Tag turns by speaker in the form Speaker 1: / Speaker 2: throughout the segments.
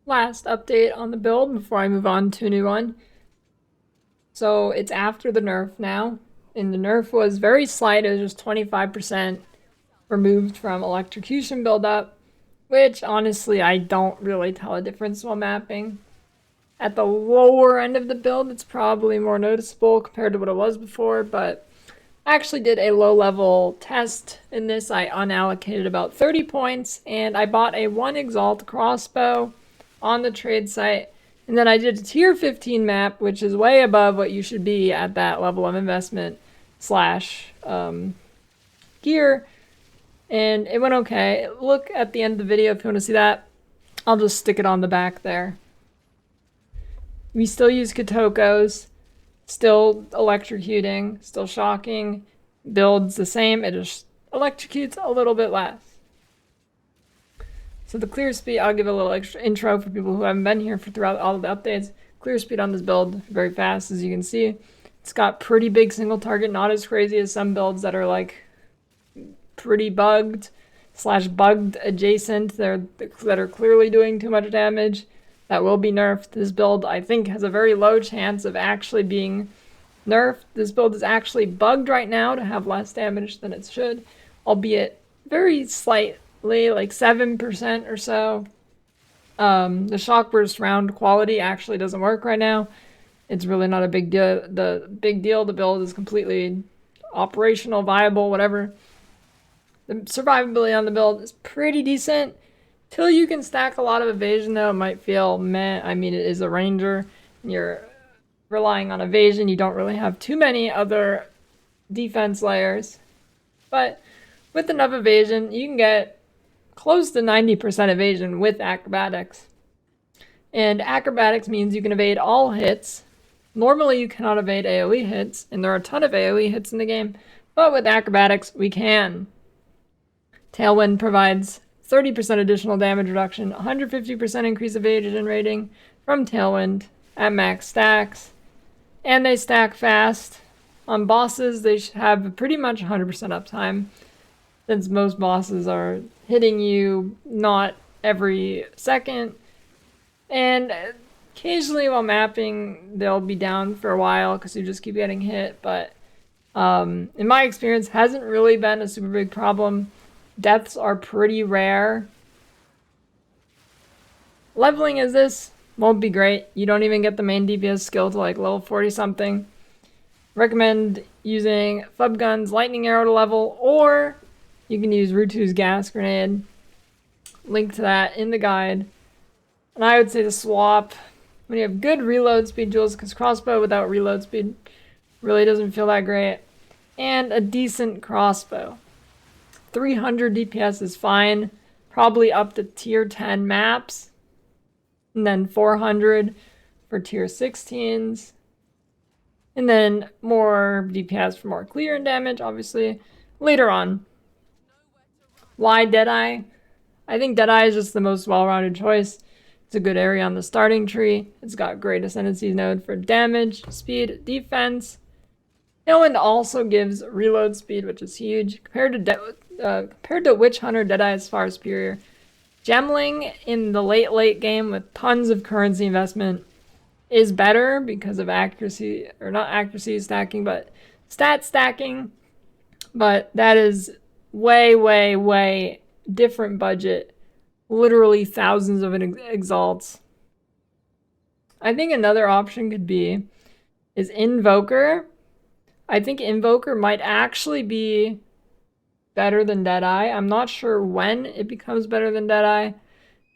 Speaker 1: last update on the build before I move on to a new one. So it's after the nerf now, and the nerf was very slight. It was just 25% removed from electrocution buildup, which honestly I don't really tell a difference while mapping. At the lower end of the build, it's probably more noticeable compared to what it was before, but I actually did a low-level test in this. I unallocated about 30 points, and I bought a 1 Exalt crossbow on the trade site, and then I did a tier 15 map, which is way above what you should be at that level of investment slash gear, and it went okay. Look at the end of the video if you want to see that. I'll just stick it on the back there. We still use Kotokos, still electrocuting, still shocking, builds the same, it just electrocutes a little bit less. So the clear speed, I'll give a little extra intro for people who haven't been here for throughout all of the updates. Clear speed on this build, very fast as you can see. It's got pretty big single target, not as crazy as some builds that are like pretty bugged slash bugged adjacent that are clearly doing too much damage. That will be nerfed. This build, I think, has a very low chance of actually being nerfed. This build is actually bugged right now to have less damage than it should, albeit very slightly, like 7% or so. The Shockburst round quality actually doesn't work right now. It's really not a big deal. The build is completely operational, viable, whatever. The survivability on the build is pretty decent. Till you can stack a lot of evasion, though, it might feel meh. I mean, it is a ranger. You're relying on evasion. You don't really have too many other defense layers. But with enough evasion, you can get close to 90% evasion with acrobatics. And acrobatics means you can evade all hits. Normally, you cannot evade AoE hits, and there are a ton of AoE hits in the game. But with acrobatics, we can. Tailwind provides 30% additional damage reduction, 150% increase evasion rating from Tailwind at max stacks, and they stack fast. On bosses, they should have pretty much 100% uptime, since most bosses are hitting you not every second, and occasionally while mapping, they'll be down for a while because you just keep getting hit, but in my experience, hasn't really been a super big problem. Deaths are pretty rare. Leveling as this won't be great. You don't even get the main DPS skill to like level 40 something. Recommend using Flub Gun's Lightning Arrow to level, or you can use Rutu's Gas Grenade. Link to that in the guide. And I would say to swap when you have good reload speed jewels, because crossbow without reload speed really doesn't feel that great. And a decent crossbow. 300 DPS is fine, probably up to tier 10 maps, and then 400 for tier 16s, and then more DPS for more clear and damage, obviously, later on. Why Deadeye? I think Deadeye is just the most well-rounded choice. It's a good area on the starting tree. It's got great ascendancy node for damage, speed, defense. Tailwind also gives reload speed, which is huge. Compared to Witch Hunter, Deadeye is far superior. Gemling in the late game with tons of currency investment is better because of accuracy, or not accuracy stacking, but stat stacking. But that is way different budget. Literally thousands of exalts. I think another option could be is Invoker. I think Invoker might actually be better than Deadeye. I'm not sure when it becomes better than Deadeye.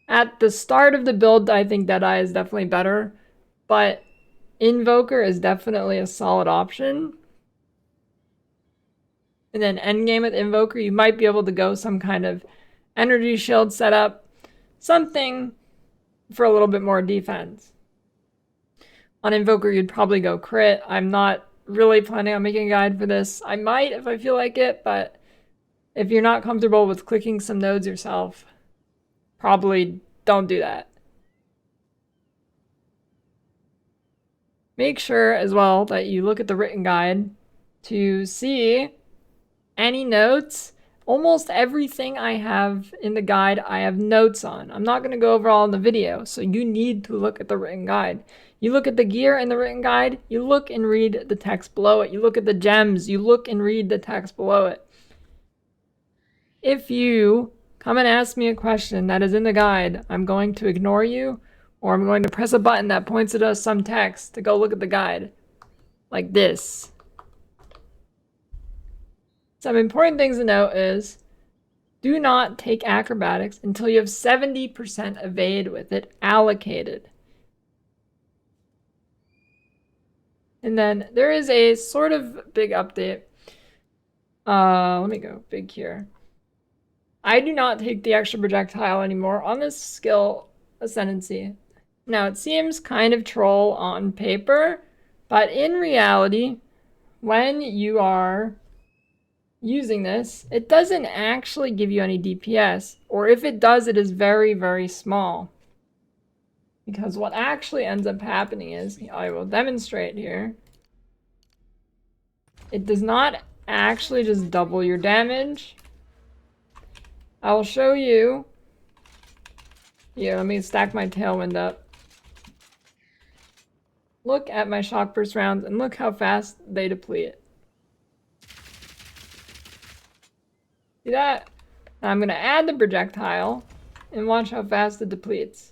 Speaker 1: At the start of the build, I think Deadeye is definitely better, but Invoker is definitely a solid option. And then endgame with Invoker, you might be able to go some kind of energy shield setup, something for a little bit more defense. On Invoker, you'd probably go crit. I'm not really planning on making a guide for this. I might if I feel like it, but if you're not comfortable with clicking some nodes yourself, probably don't do that. Make sure as well that you look at the written guide to see any notes Almost everything I have in the guide, I have notes on. I'm not going to go over all in the video, so you need to look at the written guide. You look at the gear in the written guide, you look and read the text below it. You look at the gems, you look and read the text below it. If you come and ask me a question that is in the guide, I'm going to ignore you, or I'm going to press a button that points at some text to go look at the guide. Like this. Some important things to note is, do not take acrobatics until you have 70% evade with it allocated. And then there is a sort of big update. Let me go big here. I do not take the extra projectile anymore on this skill ascendancy. Now it seems kind of troll on paper, but in reality, when you are using this, it doesn't actually give you any DPS, or if it does, it is very, very small. Because what actually ends up happening is, I will demonstrate here, it does not actually just double your damage. I will show you. Here, let me stack my tailwind up. Look at my Shockburst rounds and look how fast they deplete. See that? Now I'm going to add the projectile and watch how fast it depletes.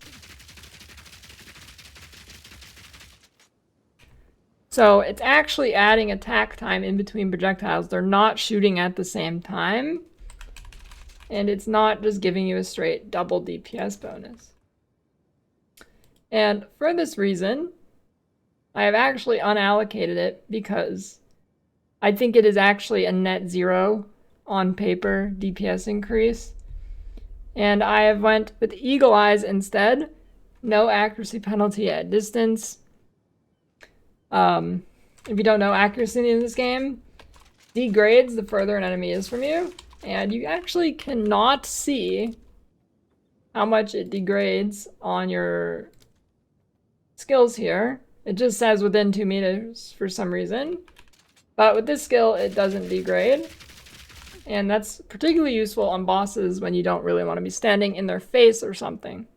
Speaker 1: So it's actually adding attack time in between projectiles. They're not shooting at the same time. And it's not just giving you a straight double DPS bonus. And for this reason, I have actually unallocated it because I think it is actually a net 0 on paper DPS increase. And I have went with Eagle Eyes instead. No accuracy penalty at distance. If you don't know accuracy in this game, degrades the further an enemy is from you. And you actually cannot see how much it degrades on your skills here. It just says within 2 meters for some reason. But with this skill, it doesn't degrade. And that's particularly useful on bosses when you don't really want to be standing in their face or something.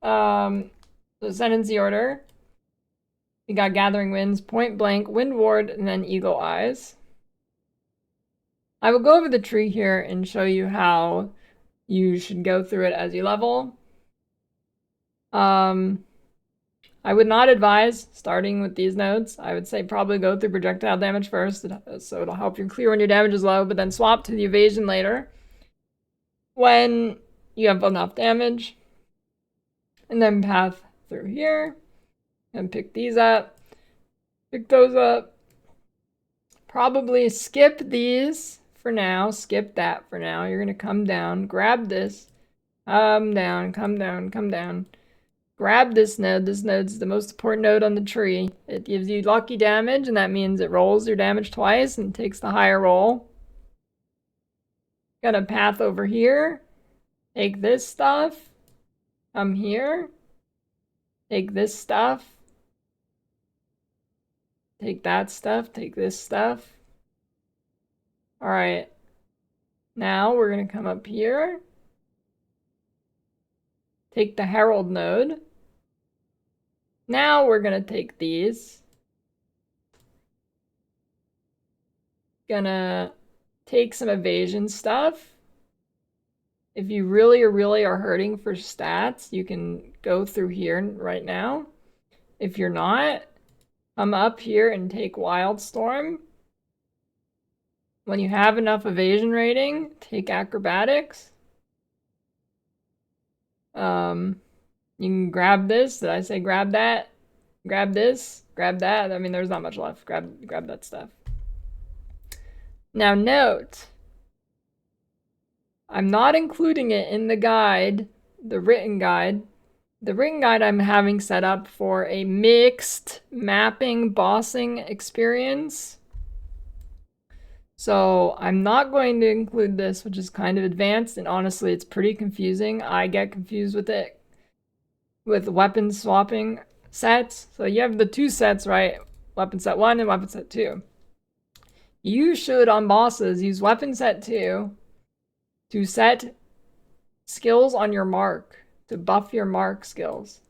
Speaker 1: The ascendancy order. We got Gathering Winds, Point Blank, Wind Ward, and then Eagle Eyes. I will go over the tree here and show you how you should go through it as you level. I would not advise starting with these nodes. I would say probably go through projectile damage first, so it'll help you clear when your damage is low, but then swap to the evasion later when you have enough damage. And then path through here and pick these up, pick those up. Probably skip these for now, skip that for now. You're gonna come down, grab this, come down, come down, come down. Grab this node. This node's the most important node on the tree. It gives you lucky damage, and that means it rolls your damage twice and takes the higher roll. Got a path over here. Take this stuff. Come here. Take this stuff. Take that stuff. Take this stuff. Alright. Now we're going to come up here. Take the Herald node. Now we're going to take these. Gonna take some evasion stuff. If you really are hurting for stats, you can go through here right now. If you're not, come up here and take Wildstorm. When you have enough evasion rating, take acrobatics. You can grab this. Did I say grab that? Grab this, grab that. I mean, there's not much left. Grab that stuff. Now note, I'm not including it in the guide, the written guide. The written guide I'm having set up for a mixed mapping bossing experience. So I'm not going to include this, which is kind of advanced, and honestly, it's pretty confusing. I get confused with it, with weapon swapping. sets. So you have the 2 sets, right? Weapon set 1 and weapon set 2. You should, on bosses, use weapon set 2 to set skills on your mark, to buff your mark skills.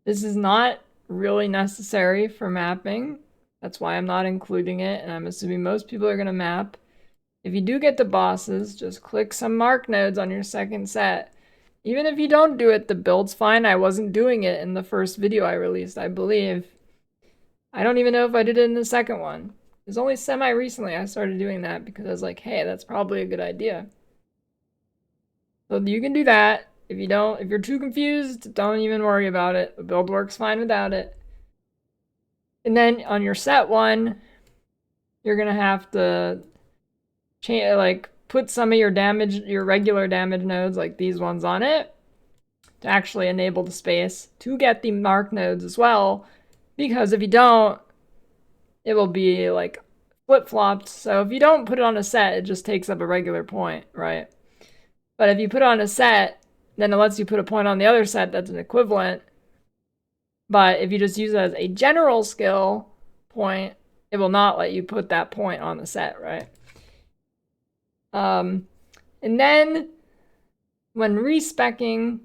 Speaker 1: This is not really necessary for mapping. That's why I'm not including it, and I'm assuming most people are going to map. If you do get to bosses, just click some mark nodes on your second set. Even if you don't do it, the build's fine. I wasn't doing it in the first video I released, I believe. I don't even know if I did it in the second one. It was only semi-recently I started doing that because I was like, hey, that's probably a good idea. So you can do that. If you're too confused, don't even worry about it. The build works fine without it. And then on your set 1, you're gonna have to put some of your regular damage nodes, like these ones, on it to actually enable the space to get the mark nodes as well. Because if you don't, it will be like flip-flopped. So if you don't put it on a set, it just takes up a regular point, right? But if you put it on a set, then it lets you put a point on the other set that's an equivalent. But if you just use it as a general skill point, it will not let you put that point on the set, right? And then when respecking,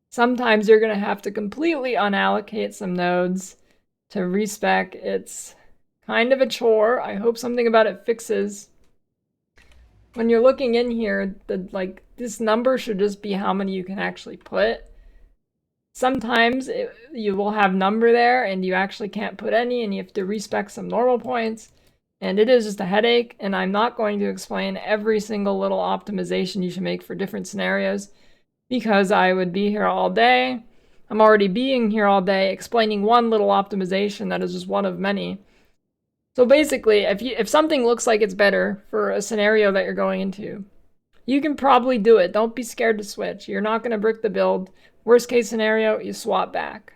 Speaker 1: sometimes you're going to have to completely unallocate some nodes to respec. It's kind of a chore. I hope something about it fixes. When you're looking in here, this number should just be how many you can actually put. Sometimes you will have number there and you actually can't put any and you have to respec some normal points. And it is just a headache, and I'm not going to explain every single little optimization you should make for different scenarios because I would be here all day. I'm already being here all day explaining one little optimization that is just one of many. So basically, if something looks like it's better for a scenario that you're going into, you can probably do it. Don't be scared to switch. You're not going to brick the build. Worst case scenario, you swap back.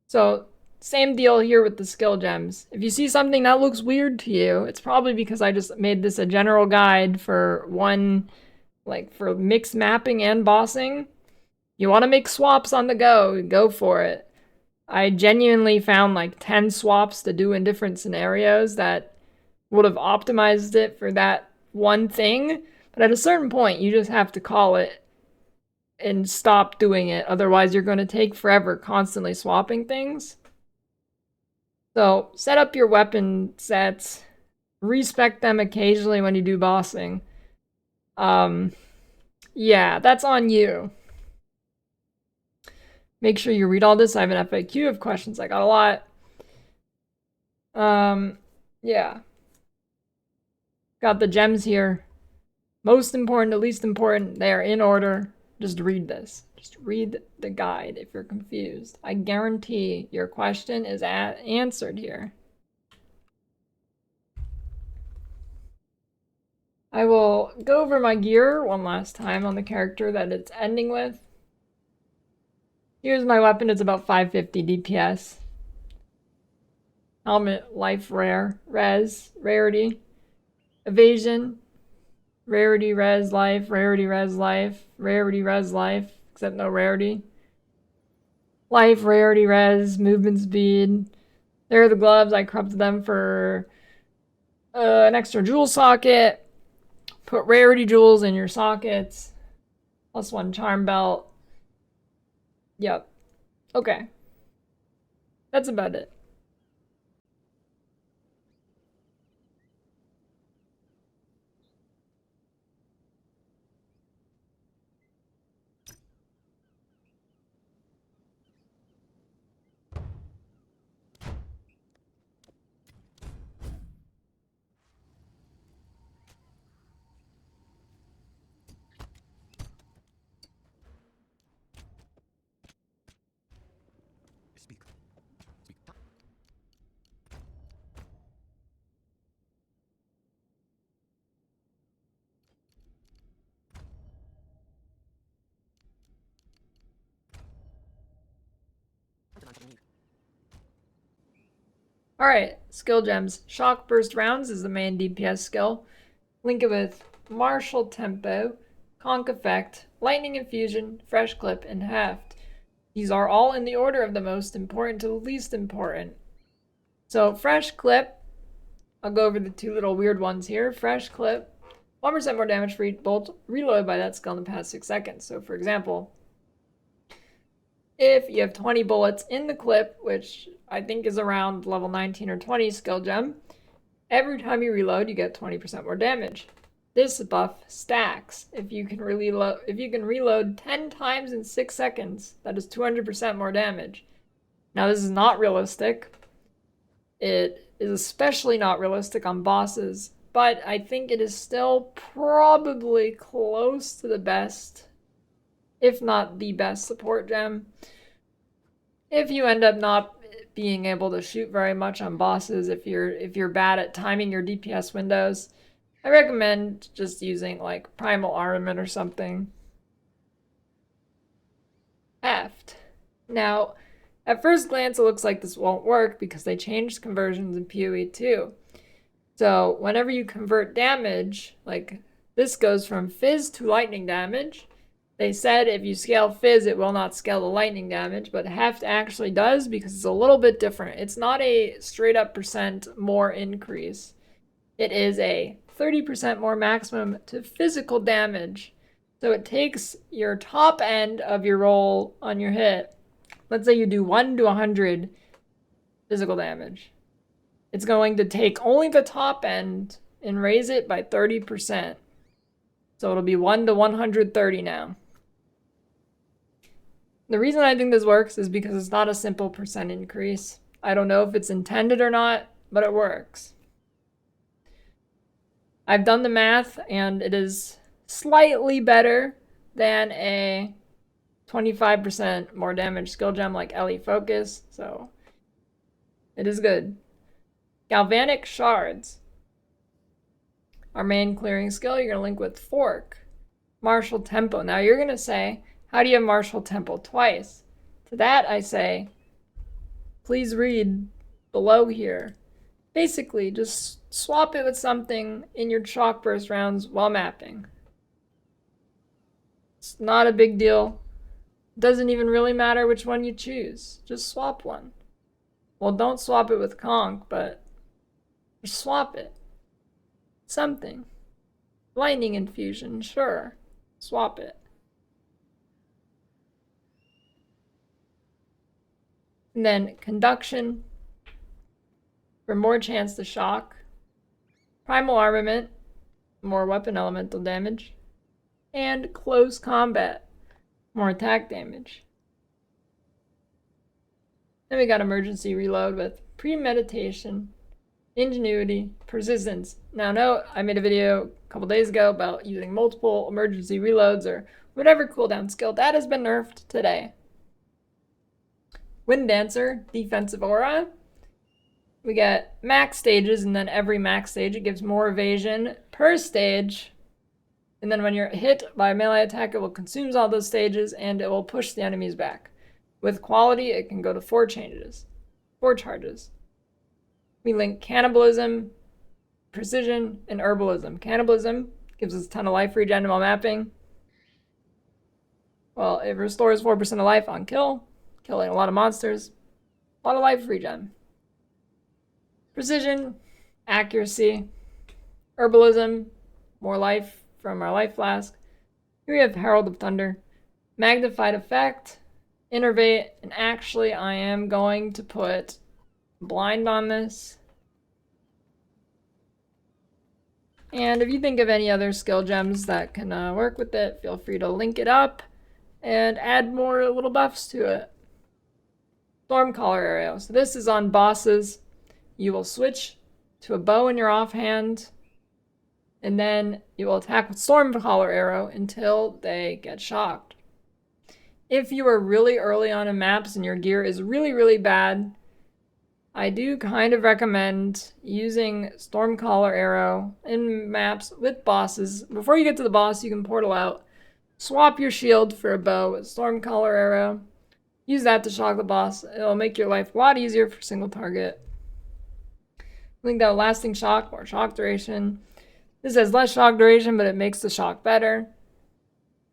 Speaker 1: So same deal here with the skill gems. If you see something that looks weird to you, it's probably because I just made this a general guide for for mixed mapping and bossing. You want to make swaps on the go for it. I genuinely found like 10 swaps to do in different scenarios that would have optimized it for that one thing. But at a certain point, you just have to call it and stop doing it. Otherwise, you're going to take forever constantly swapping things. So set up your weapon sets, respec them occasionally when you do bossing. Yeah, that's on you. Make sure you read all this. I have an FAQ of questions. I got a lot. Yeah. Got the gems here. Most important to least important. They are in order. Just read this. Just read the guide if you're confused. I guarantee your question is answered here. I will go over my gear one last time on the character that it's ending with. Here's my weapon. It's about 550 DPS. Helmet, life rare, res, rarity, evasion, rarity, res, life, rarity, res, life, rarity, res, life, except no rarity. Life, rarity, res, movement speed. There are the gloves. I corrupted them for an extra jewel socket. Put rarity jewels in your sockets. +1 charm belt. Yep. Okay. That's about it. Alright, skill gems. Shockburst rounds is the main DPS skill. Link it with martial tempo, conk effect, lightning infusion, fresh clip, and heft. These are all in the order of the most important to the least important. So fresh clip, I'll go over the two little weird ones here. Fresh clip, 1% more damage for each bolt reloaded by that skill in the past 6 seconds. So for example, if you have 20 bullets in the clip, which I think is around level 19 or 20 skill gem, every time you reload, you get 20% more damage. This buff stacks. If you can reload 10 times in 6 seconds, that is 200% more damage. Now this is not realistic. It is especially not realistic on bosses, but I think it is still probably close to the best, if not the best support gem. If you end up not being able to shoot very much on bosses, if you're bad at timing your DPS windows, I recommend just using like primal armament or something. Heft. Now, at first glance, it looks like this won't work because they changed conversions in PoE 2. So whenever you convert damage, like this goes from fizz to lightning damage. They said if you scale fizz, it will not scale the lightning damage, but heft actually does because it's a little bit different. It's not a straight up % more increase. It is a 30% more maximum to physical damage. So it takes your top end of your roll on your hit. Let's say you do 1 to 100 physical damage. It's going to take only the top end and raise it by 30%. So it'll be 1 to 130 now. The reason I think this works is because it's not a simple % increase. I don't know if it's intended or not, but it works. I've done the math, and it is slightly better than a 25% more damage skill gem like LE Focus, so it is good. Galvanic Shards. Our main clearing skill, you're going to link with Fork. Martial Tempo. Now you're going to say, how do you have Martial Tempo twice? To that I say, please read below here. Basically, just swap it with something in your Shockburst rounds while mapping. It's not a big deal. Doesn't even really matter which one you choose. Just swap one. Well, don't swap it with Conk, but just swap it. Something. Lightning Infusion, sure. Swap it. And then Conduction for more chance to shock. Primal Armament, more weapon elemental damage. And Close Combat, more attack damage. Then we got Emergency Reload with Premeditation, Ingenuity, Persistence. Now note, I made a video a couple days ago about using multiple emergency reloads or whatever cooldown skill. That has been nerfed today. Wind Dancer, Defensive Aura. We get max stages, and then every max stage it gives more evasion per stage. And then when you're hit by a melee attack, it will consume all those stages and it will push the enemies back. With quality, it can go to 4 charges. We link Cannibalism, Precision, and Herbalism. Cannibalism gives us a ton of life regen while mapping. Well, it restores 4% of life on kill, killing a lot of monsters. A lot of life regen. Precision, accuracy, Herbalism, more life from our life flask. Here we have Herald of Thunder, magnified effect, innervate, and actually I am going to put blind on this. And if you think of any other skill gems that can work with it, feel free to link it up and add more little buffs to it. Stormcaller Arrow. So this is on bosses. You will switch to a bow in your offhand, and then you will attack with Stormcaller Arrow until they get shocked. If you are really early on in maps and your gear is really, really bad, I do kind of recommend using Stormcaller Arrow in maps with bosses. Before you get to the boss, you can portal out, swap your shield for a bow with Stormcaller Arrow, use that to shock the boss. It'll make your life a lot easier for single target. I think that lasting shock, more shock duration. This has less shock duration, but it makes the shock better.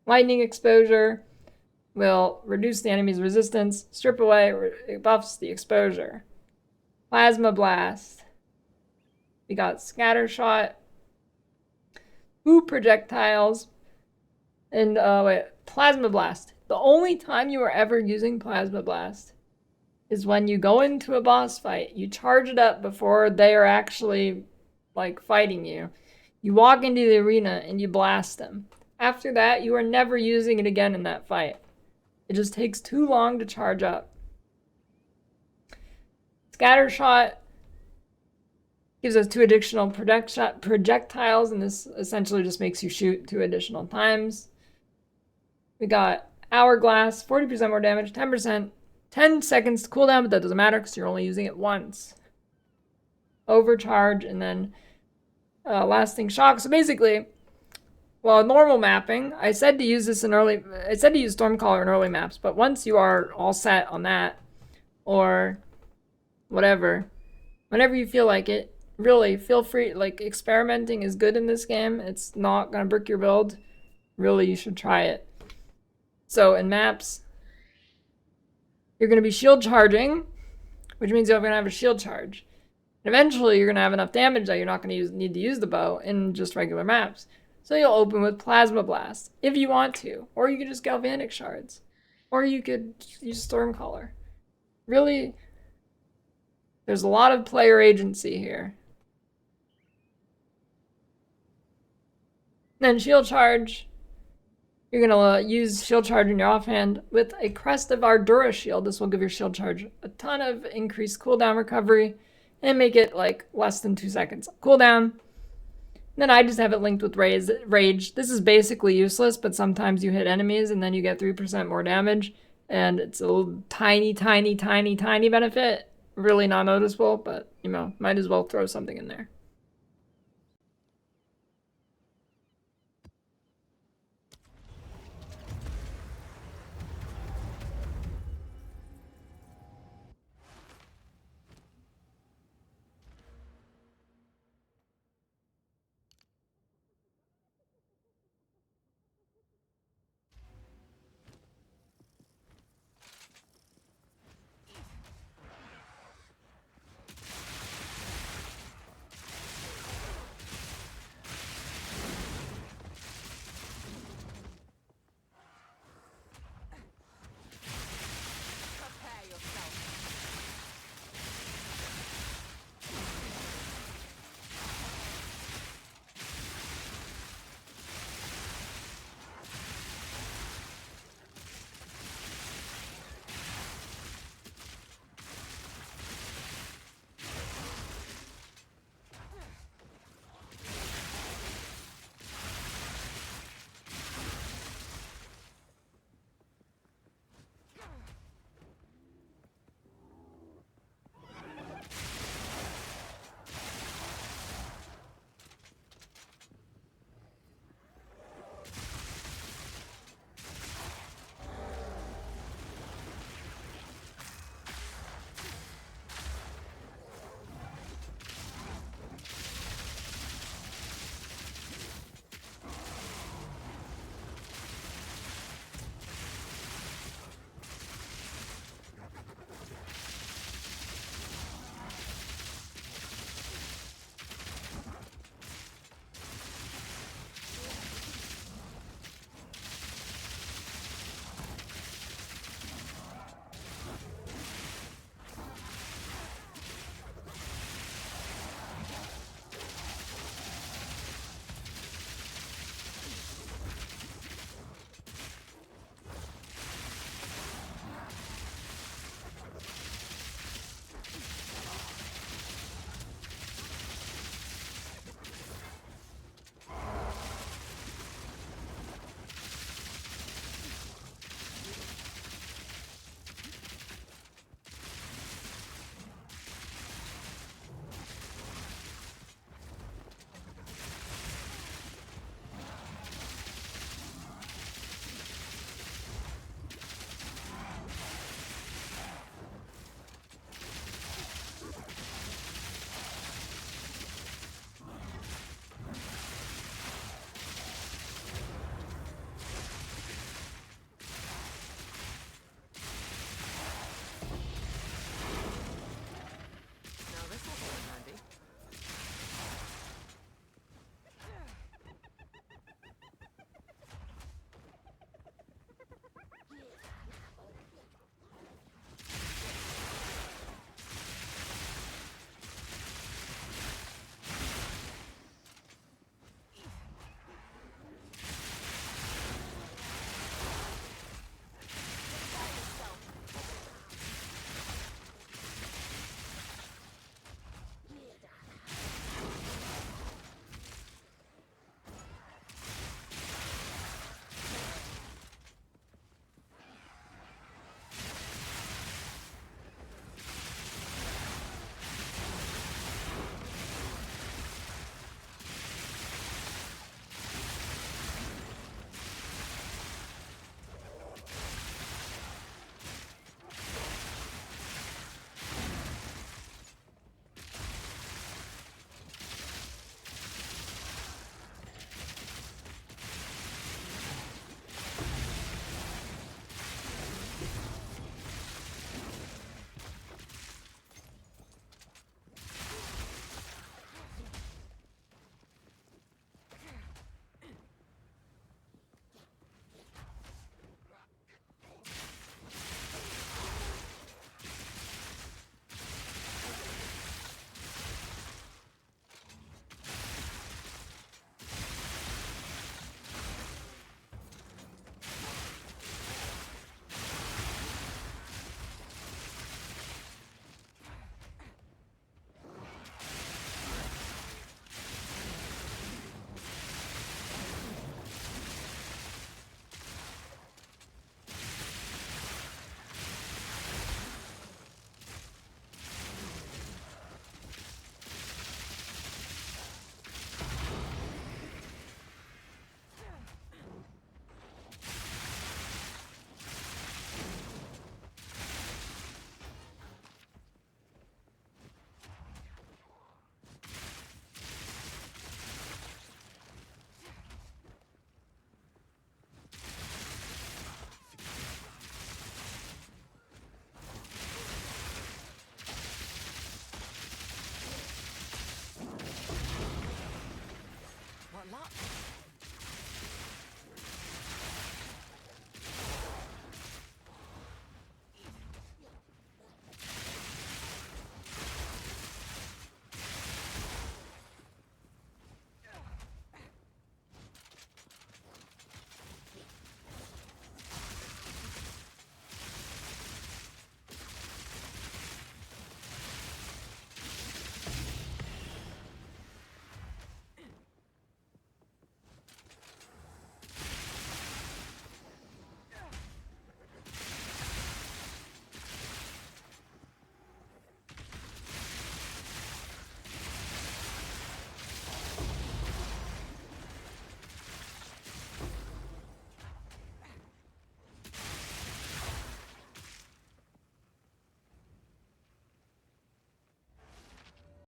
Speaker 1: Lightning exposure will reduce the enemy's resistance. Strip away, it buffs the exposure. Plasma blast. We got scatter shot. Ooh, projectiles. And plasma blast. The only time you are ever using plasma blast is when you go into a boss fight. You charge it up before they are actually like fighting you. You walk into the arena and you blast them. After that, you are never using it again in that fight. It just takes too long to charge up. Scatter shot gives us 2 additional projectiles, and this essentially just makes you shoot 2 additional times. We got hourglass, 40% more damage, 10%, 10 seconds to cooldown, but that doesn't matter because you're only using it once. Overcharge, and then lasting shock. So basically, well, normal mapping, I said to use Stormcaller in early maps, but once you are all set on that, or whatever, whenever you feel like it, really feel free. Like, experimenting is good in this game. It's not gonna brick your build. Really, you should try it. So in maps, you're gonna be shield charging, which means you're gonna have a shield charge. And eventually, you're gonna have enough damage that you're not gonna need to use the bow in just regular maps. So you'll open with Plasma Blast, if you want to. Or you could just Galvanic Shards. Or you could use Stormcaller. Really, there's a lot of player agency here. Then Shield Charge. You're going to use Shield Charge in your offhand with a Crest of Ardura Shield. This will give your Shield Charge a ton of increased cooldown recovery and make it like less than 2 seconds cooldown. Then I just have it linked with Rage. This is basically useless, but sometimes you hit enemies and then you get 3% more damage. And it's a little tiny benefit. Really not noticeable, but, you know, might as well throw something in there.